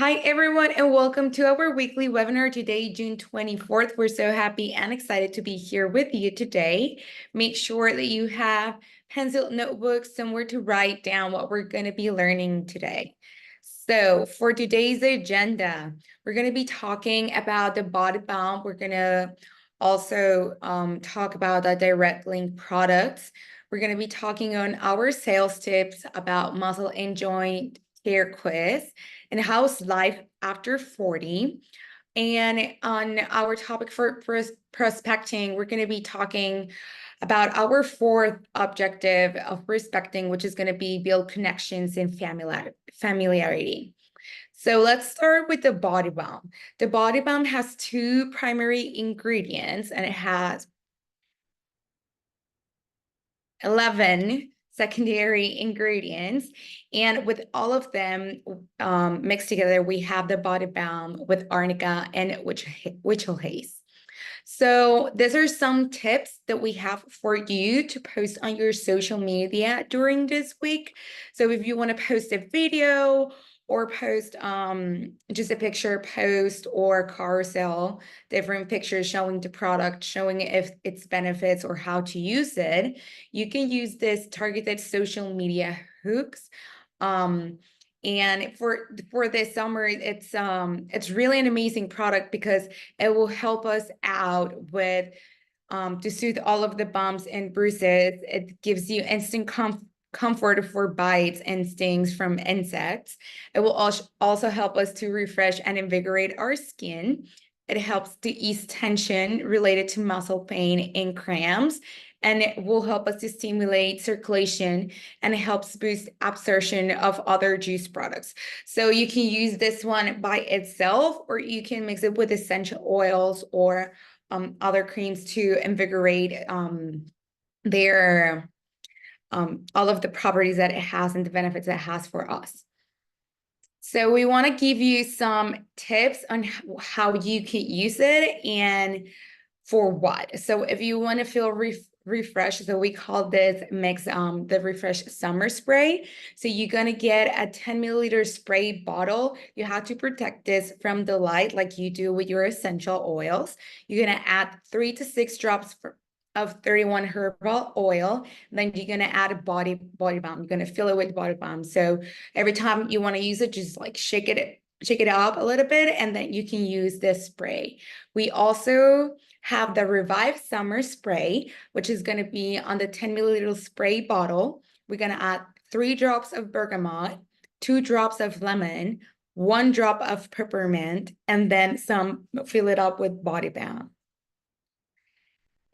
Hi, everyone, and welcome to our weekly webinar today, June 24th. We're so happy and excited to be here with you today. Make sure that you have pencil notebooks somewhere to write down what we're going to be learning today. So for today's agenda, we're going to be talking about the body balm. We're going to also talk about the direct link products. We're going to be talking on our sales tips about muscle and joint care quiz and how's life after 40. And on our topic for prospecting, we're going to be talking about our fourth objective of prospecting, which is going to be build connections and familiarity. So let's start with the body balm. The body balm has two primary ingredients, and it has 11 secondary ingredients. And with all of them mixed together, we have the body balm with arnica and witchel haze. So these are some tips that we have for you to post on your social media during this week. So if you want to post a video or post just a picture post or carousel, different pictures showing the product, showing if its benefits or how to use it, you can use this targeted social media hooks. And for this summer, it's really an amazing product because it will help us out with to soothe all of the bumps and bruises. It gives you instant comfort for bites and stings from insects. It will also help us to refresh and invigorate our skin. It helps to ease tension related to muscle pain and cramps, and it will help us to stimulate circulation, and it helps boost absorption of other juice products. So you can use this one by itself, or you can mix it with essential oils or other creams to invigorate their all of the properties that it has and the benefits it has for us. So we want to give you some tips on how you can use it and for what. So if you want to feel refreshed, so we call this mix the Refresh Summer Spray. So you're going to get a 10 milliliter spray bottle. You have to protect this from the light like you do with your essential oils. You're going to add 3 to 6 drops of 31 herbal oil. Then you're going to add a body balm. You're going to fill it with body balm. So every time you want to use it, just like shake it up a little bit, and then you can use this spray. We also have the Revive Summer Spray, which is going to be on the 10 milliliter spray bottle. We're going to add 3 drops of bergamot, 2 drops of lemon, 1 drop of peppermint, and then fill it up with body balm.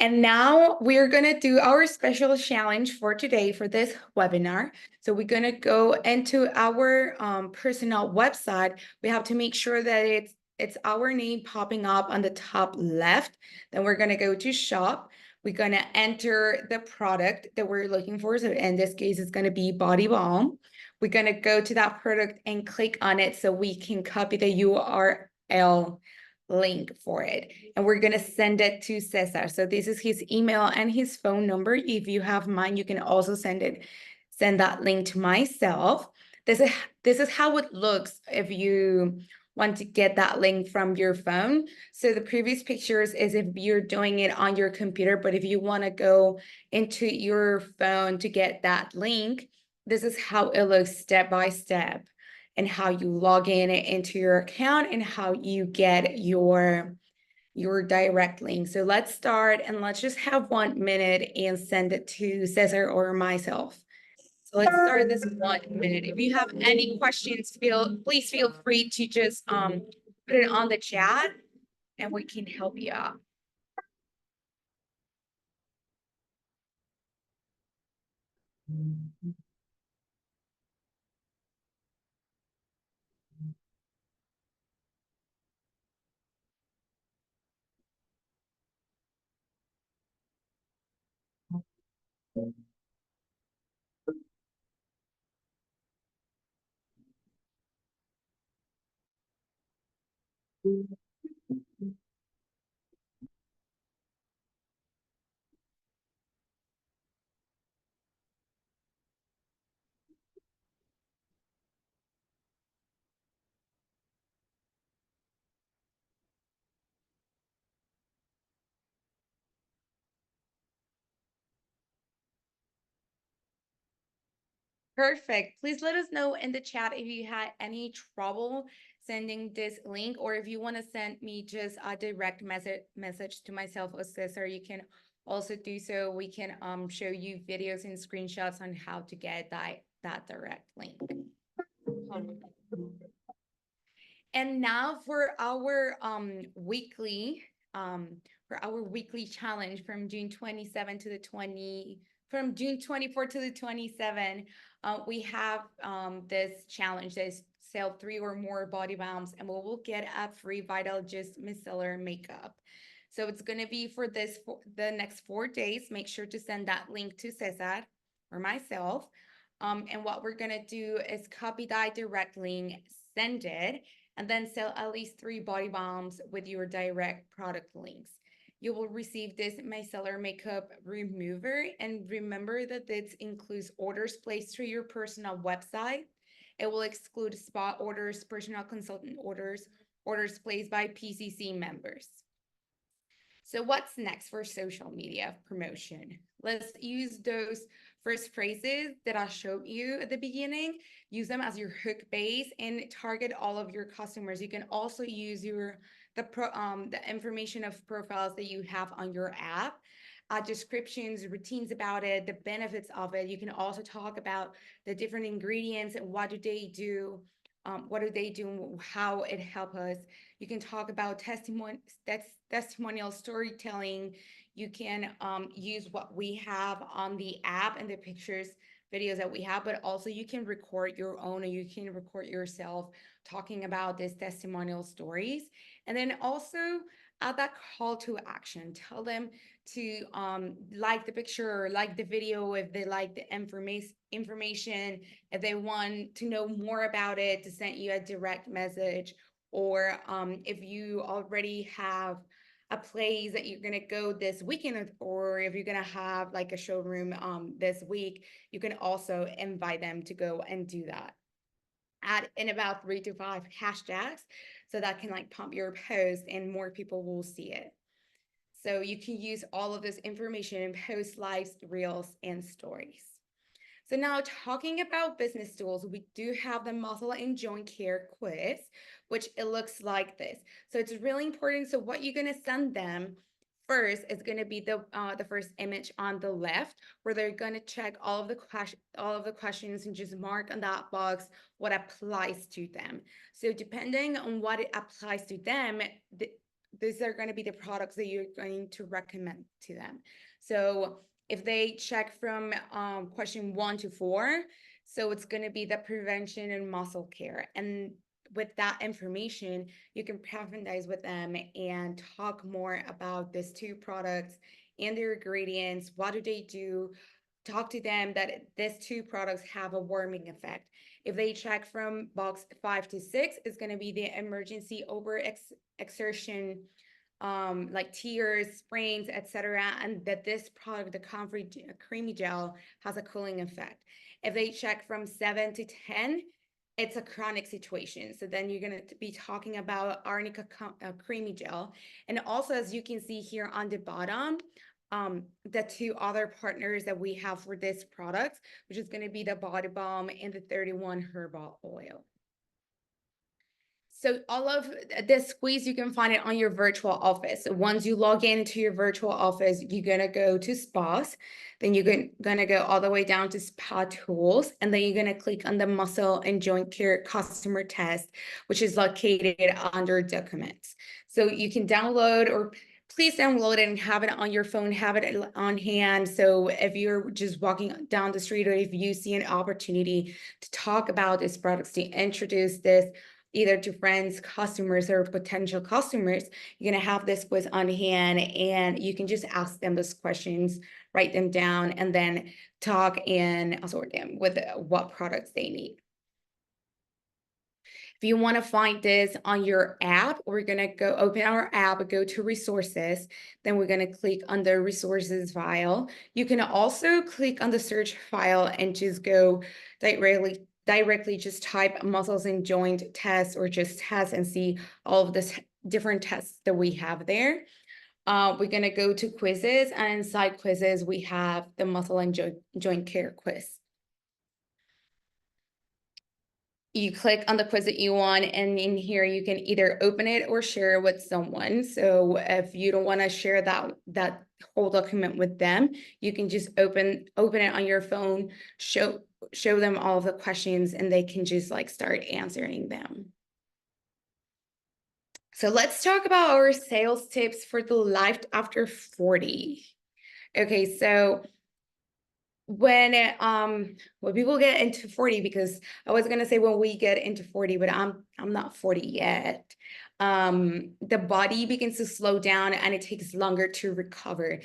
And now we're going to do our special challenge for today for this webinar. So we're going to go into our personal website. We have to make sure that it's our name popping up on the top left. Then we're going to go to shop. We're going to enter the product that we're looking for. So in this case, it's going to be body balm. We're going to go to that product and click on it so we can copy the URL link for it, and we're going to send it to Cesar. So this is his email and his phone number. If you have mine, you can also send that link to myself. This is how it looks if you want to get that link from your phone. So the previous pictures is if you're doing it on your computer, but if you want to go into your phone to get that link, this is how it looks step by step, and how you log in into your account and how you get your direct link. So let's start, and let's just have 1 minute and send it to Cesar or myself. So let's start this 1 minute. If you have any questions, please feel free to just put it on the chat and we can help you out. Perfect. Please let us know in the chat if you had any trouble sending this link, or if you want to send me just a direct message to myself or Cesar, you can also do so. We can show you videos and screenshots on how to get that direct link. And now for our weekly challenge from June 27 to the 20 from June 24 to the 27, we have this challenge that is sell 3 or more body balms, and we will get a free Vital Gist micellar makeup. So it's going to be for the next 4 days. Make sure to send that link to Cesar or myself. And what we're going to do is copy that direct link, send it, and then sell at least 3 body balms with your direct product links. You will receive this micellar makeup remover, and remember that this includes orders placed through your personal website. It will exclude spa orders, personal consultant orders, orders placed by PCC members. So what's next for social media promotion? Let's use those first phrases that I showed you at the beginning. Use them as your hook base and target all of your customers. You can also use the information of profiles that you have on your app, descriptions, routines about it, the benefits of it. You can also talk about the different ingredients and what do they do, how it helps us. You can talk about testimonial storytelling. You can use what we have on the app and the pictures, videos that we have, but also you can record your own, or you can record yourself talking about these testimonial stories. And then also add that call to action. Tell them to like the picture or like the video if they like the information, if they want to know more about it, to send you a direct message, or if you already have a place that you're gonna go this weekend, or if you're gonna have like a showroom this week, you can also invite them to go and do that. Add in about 3 to 5 hashtags so that can like pump your post and more people will see it. So you can use all of this information in post, lives, reels, and stories. So now talking about business tools, we do have the muscle and joint care quiz, which it looks like this. So it's really important. So what you're going to send them first is going to be the first image on the left, where they're going to check all of the questions and just mark on that box what applies to them. So depending on what it applies to them, these are going to be the products that you're going to recommend to them. So if they check from question 1 to 4, so it's going to be the prevention and muscle care. And with that information, you can profundize with them and talk more about these 2 products and their ingredients. What do they do? Talk to them that these 2 products have a warming effect. If they check from box 5 to 6, it's going to be the emergency exertion, like tears, sprains, etc., and that this product, the Comfort Creamy Gel, has a cooling effect. If they check from 7 to 10, it's a chronic situation. So then you're going to be talking about Arnica Creamy Gel. And also, as you can see here on the bottom, the 2 other partners that we have for this product, which is going to be the Body Balm and the 31 Herbal Oil. So all of this squeeze, you can find it on your virtual office. So once you log into your virtual office, you're going to go to spas. Then you're going to go all the way down to spa tools. And then you're going to click on the muscle and joint care customer test, which is located under documents. So you can download, or please download it and have it on your phone, have it on hand. So if you're just walking down the street, or if you see an opportunity to talk about these products, to introduce this either to friends, customers, or potential customers, you're going to have this quiz on hand, and you can just ask them those questions, write them down, and then talk and assort them with what products they need. If you want to find this on your app, we're going to go open our app, go to resources, then we're going to click on the resources file. You can also click on the search file and just go directly just type muscles and joint tests, or just tests, and see all of the different tests that we have there. We're going to go to quizzes, and inside quizzes, we have the muscle and joint care quiz. You click on the quiz that you want, and in here you can either open it or share it with someone. So if you don't want to share that whole document with them, you can just open it on your phone, show them all of the questions, and they can just like start answering them. So let's talk about our sales tips for the life after 40. Okay, so when people get into 40, because I was gonna say when we get into 40, but I'm not 40 yet. The body begins to slow down and it takes longer to recover.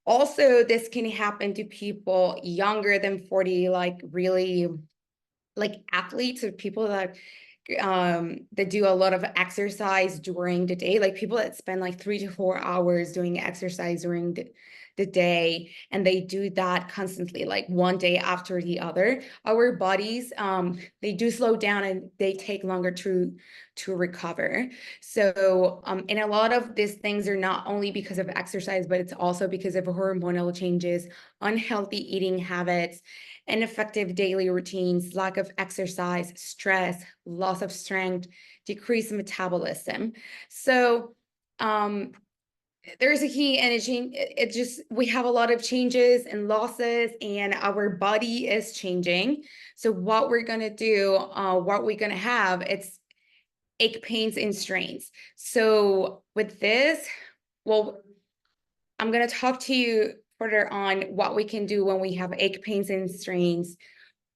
Also, this can happen to people younger than 40, like really like athletes or people that do a lot of exercise during the day, like people that spend like 3 to 4 hours doing exercise during the day, and they do that constantly, like one day after the other. Our bodies, they do slow down and they take longer to recover. So and a lot of these things are not only because of exercise, but it's also because of hormonal changes, unhealthy eating habits, ineffective daily routines, lack of exercise, stress, loss of strength, decreased metabolism. So there's a key energy. It just, we have a lot of changes and losses, and our body is changing. So what we're gonna do, what we're gonna have, it's ache, pains, and strains. So with this, well, I'm gonna talk to you further on what we can do when we have ache, pains, and strains,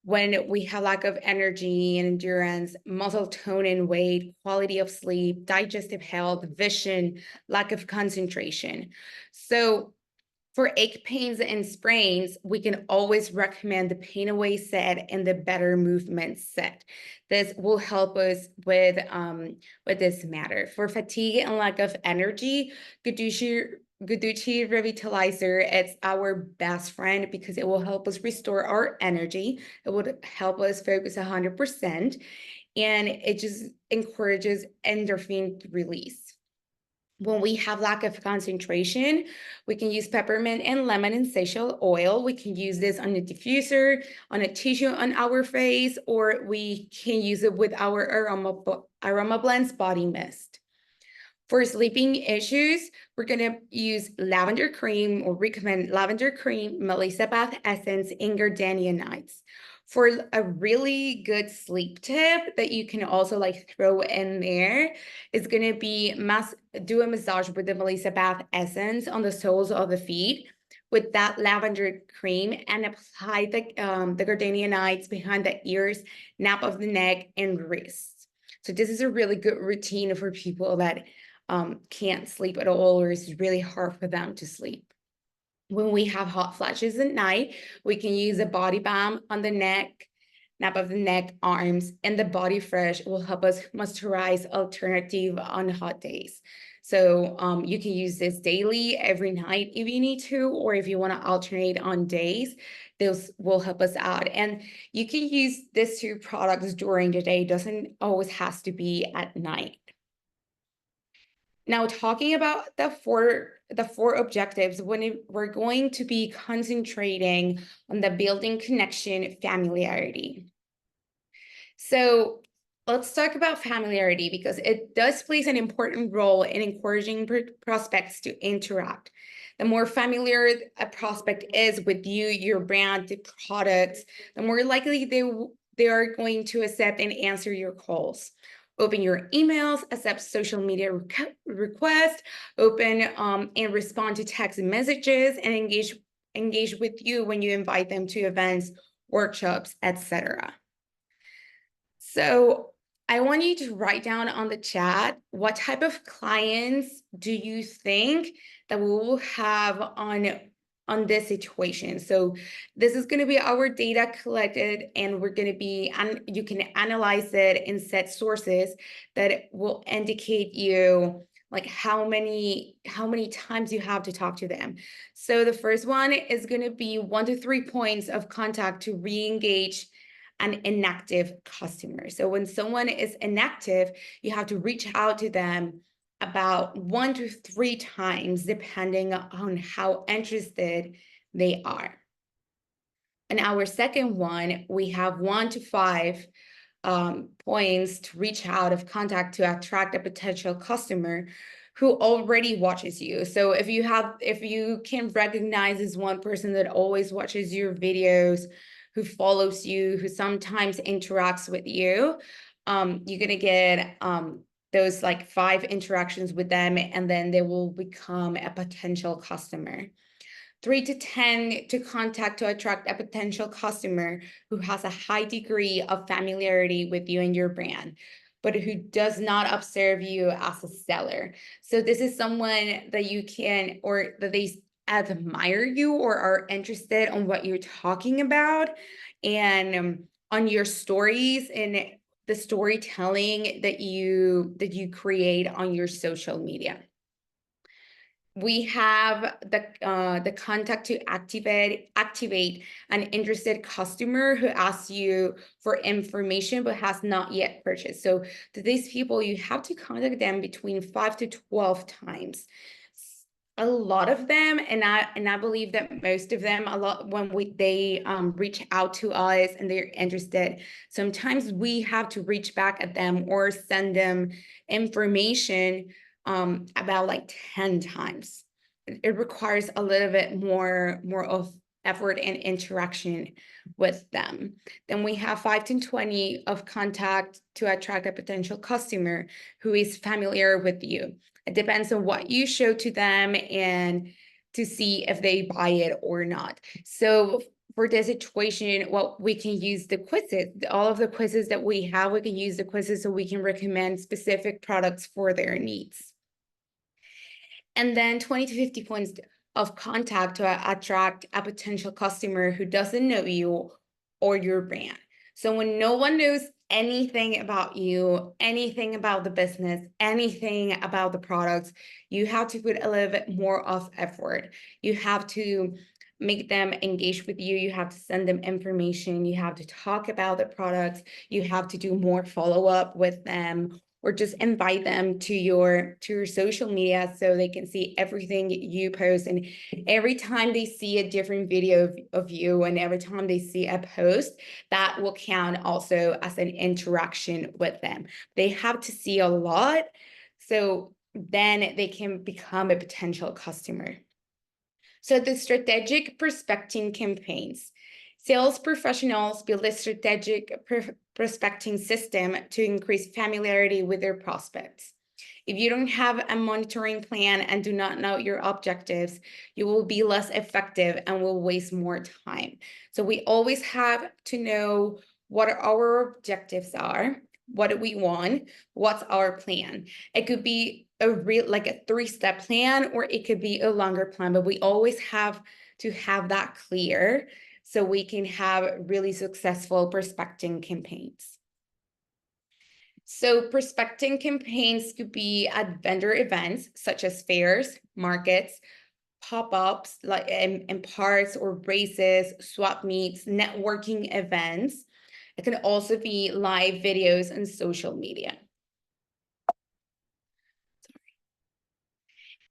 when we have lack of energy and endurance, muscle tone and weight, quality of sleep, digestive health, vision, lack of concentration. So for ache, pains, and sprains, we can always recommend the pain away set and the better movement set. This will help us with this matter. For fatigue and lack of energy, Guducci Revitalizer, it's our best friend because it will help us restore our energy. It would help us focus 100%, and it just encourages endorphin release. When we have lack of concentration, we can use peppermint and lemon essential oil. We can use this on a diffuser, on a tissue on our face, or we can use it with our Aroma Blends body mist. For sleeping issues, we're gonna use lavender cream, or recommend lavender cream, Melissa Bath Essence, and Gardenia Nights. For a really good sleep tip that you can also like throw in there, is gonna be do a massage with the Melissa Bath Essence on the soles of the feet with that lavender cream, and apply the Gardenia Nights behind the ears, nape of the neck, and wrists. So this is a really good routine for people that can't sleep at all, or it's really hard for them to sleep. When we have hot flashes at night, we can use a body balm on the neck, nape of the neck, arms, and the body fresh will help us moisturize alternative on hot days. So you can use this daily, every night if you need to, or if you want to alternate on days, those will help us out. And you can use these two products during the day, doesn't always has to be at night. Now, talking about the four objectives, when we're going to be concentrating on the building connection, familiarity. So let's talk about familiarity, because it does plays an important role in encouraging prospects to interact. The more familiar a prospect is with you, your brand, the products, the more likely they are going to accept and answer your calls. Open your emails, accept social media requests, open and respond to text messages, and engage with you when you invite them to events, workshops, etc. So I want you to write down on the chat, what type of clients do you think that we will have on this situation? So this is going to be our data collected, and we're going to be, and you can analyze it and set sources that will indicate you like how many times you have to talk to them. So the first one is going to be 1 to 3 points of contact to re-engage an inactive customer. So when someone is inactive, you have to reach out to them about 1 to 3 times, depending on how interested they are. And our second one, we have 1 to 5 points to reach out of contact to attract a potential customer who already watches you. So if you can recognize this one person that always watches your videos, who follows you, who sometimes interacts with you, you're gonna get those like 5 interactions with them, and then they will become a potential customer. 3 to 10 to contact to attract a potential customer who has a high degree of familiarity with you and your brand, but who does not observe you as a seller. So this is someone that you can, or that they admire you or are interested on what you're talking about, and on your stories and the storytelling that you create on your social media. We have the contact to activate an interested customer who asks you for information but has not yet purchased. So to these people, you have to contact them between 5 to 12 times. A lot of them, and I believe that most of them, a lot when they reach out to us and they're interested, sometimes we have to reach back at them or send them information about like 10 times. It requires a little bit more of effort and interaction with them. Then we have 5 to 20 of contact to attract a potential customer who is familiar with you. It depends on what you show to them and to see if they buy it or not. So for this situation, well, we can use the quizzes. All of the quizzes that we have, we can use the quizzes so we can recommend specific products for their needs. And then 20 to 50 points of contact to attract a potential customer who doesn't know you or your brand. So when no one knows anything about you, anything about the business, anything about the products, you have to put a little bit more of effort. You have to make them engage with you. You have to send them information. You have to talk about the products. You have to do more follow-up with them, or just invite them to your social media so they can see everything you post. And every time they see a different video of you, and every time they see a post, that will count also as an interaction with them. They have to see a lot, so then they can become a potential customer. So the strategic prospecting campaigns. Sales professionals build a strategic prospecting system to increase familiarity with their prospects. If you don't have a monitoring plan and do not know your objectives, you will be less effective and will waste more time. So we always have to know what our objectives are, what do we want, what's our plan. It could be a 3-step plan, or it could be a longer plan, but we always have to have that clear so we can have really successful prospecting campaigns. So prospecting campaigns could be at vendor events such as fairs, markets, pop-ups like in parks or races, swap meets, networking events. It can also be live videos and social media.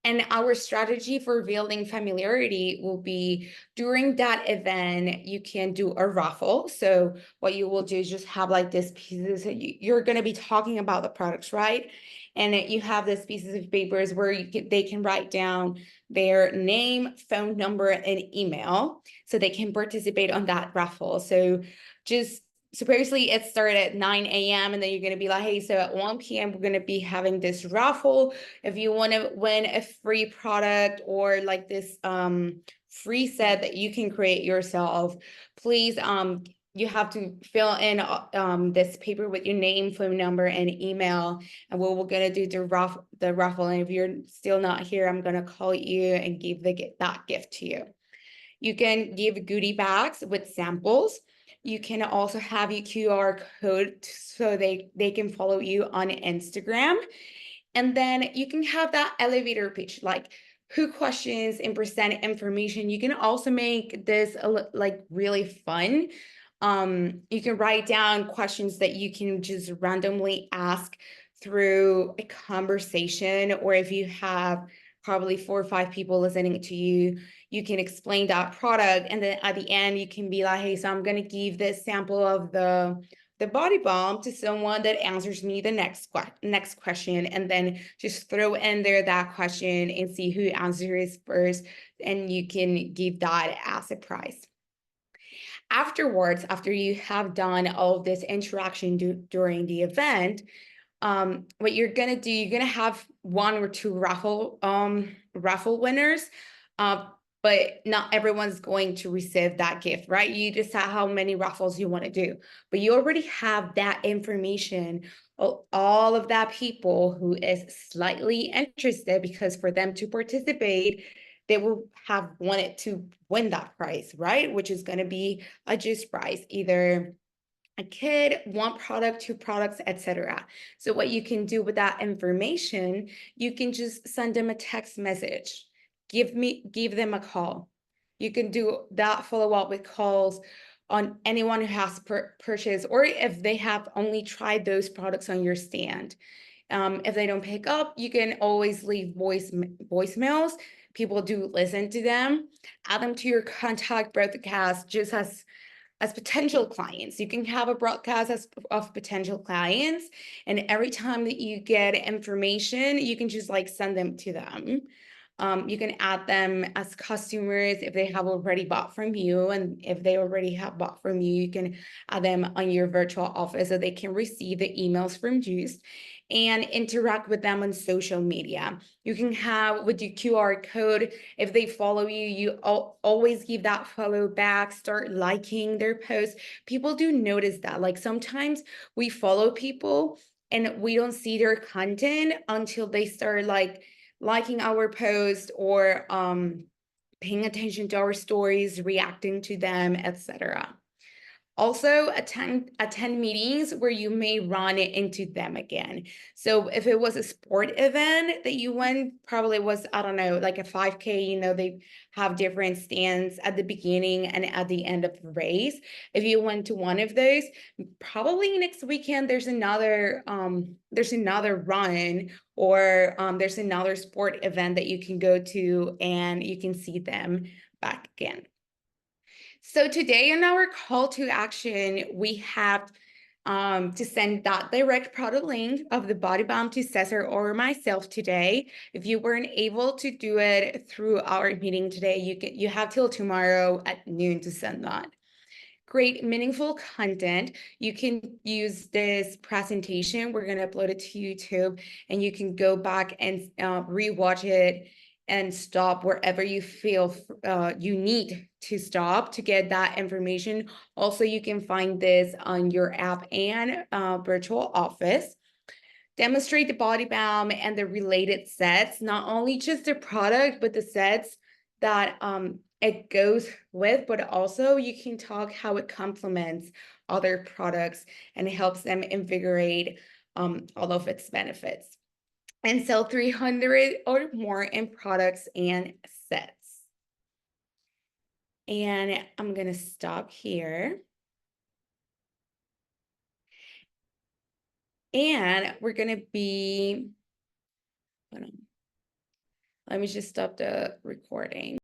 And our strategy for building familiarity will be, during that event, you can do a raffle. So what you will do is just have like this pieces, you're going to be talking about the products, right? And you have these pieces of papers where they can write down their name, phone number, and email so they can participate on that raffle. So supposedly it started at 9 a.m. and then you're going to be like, hey, so at 1 p.m. we're going to be having this raffle. If you want to win a free product or like this free set that you can create yourself, please you have to fill in this paper with your name, phone number, and email. And what we're going to do the raffle. And if you're still not here, I'm going to call you and give that gift to you. You can give goodie bags with samples. You can also have your QR code so they can follow you on Instagram. And then you can have that elevator pitch, like who questions and present information. You can also make this like really fun. You can write down questions that you can just randomly ask through a conversation, or if you have probably 4 or 5 people listening to you, you can explain that product. And then at the end, you can be like, hey, so I'm going to give this sample of the the body balm to someone that answers me the next question, and then just throw in there that question and see who answers first, and you can give that as a prize. Afterwards, after you have done all of this interaction during the event, what you're gonna do, you're gonna have one or two raffle winners, but not everyone's going to receive that gift, right? You decide how many raffles you want to do, but you already have that information of all of that people who is slightly interested, because for them to participate, they will have wanted to win that prize, right? Which is going to be a juice prize, either a kid, one product, two products, etc. So what you can do with that information, you can just send them a text message, give them a call. You can do that follow-up with calls on anyone who has purchased, or if they have only tried those products on your stand. If they don't pick up, you can always leave voicemails. People do listen to them. Add them to your contact broadcast just as potential clients. You can have a broadcast of potential clients, and every time that you get information, you can just like send them to them. You can add them as customers if they have already bought from you, and if they already have bought from you, you can add them on your virtual office so they can receive the emails from Juice and interact with them on social media. You can have with your QR code, if they follow you, you always give that follow back, start liking their posts. People do notice that. Like sometimes we follow people and we don't see their content until they start like liking our post or paying attention to our stories, reacting to them, etc. Also, attend meetings where you may run into them again. So if it was a sport event that you went, probably was, I don't know, like a 5K, they have different stands at the beginning and at the end of the race. If you went to one of those, probably next weekend there's another run, or there's another sport event that you can go to and you can see them back again. So today in our call to action, we have to send that direct product link of the body balm to Cesar or myself today. If you weren't able to do it through our meeting today, you have till tomorrow at noon to send that. Great, meaningful content. You can use this presentation. We're going to upload it to YouTube, and you can go back and rewatch it and stop wherever you feel you need to stop to get that information. Also, you can find this on your app and virtual office. Demonstrate the body balm and the related sets, not only just the product, but the sets that it goes with, but also you can talk how it complements other products and it helps them invigorate all of its benefits. And sell 300 or more in products and sets. And I'm going to stop here. And we're going to be, let me just stop the recording.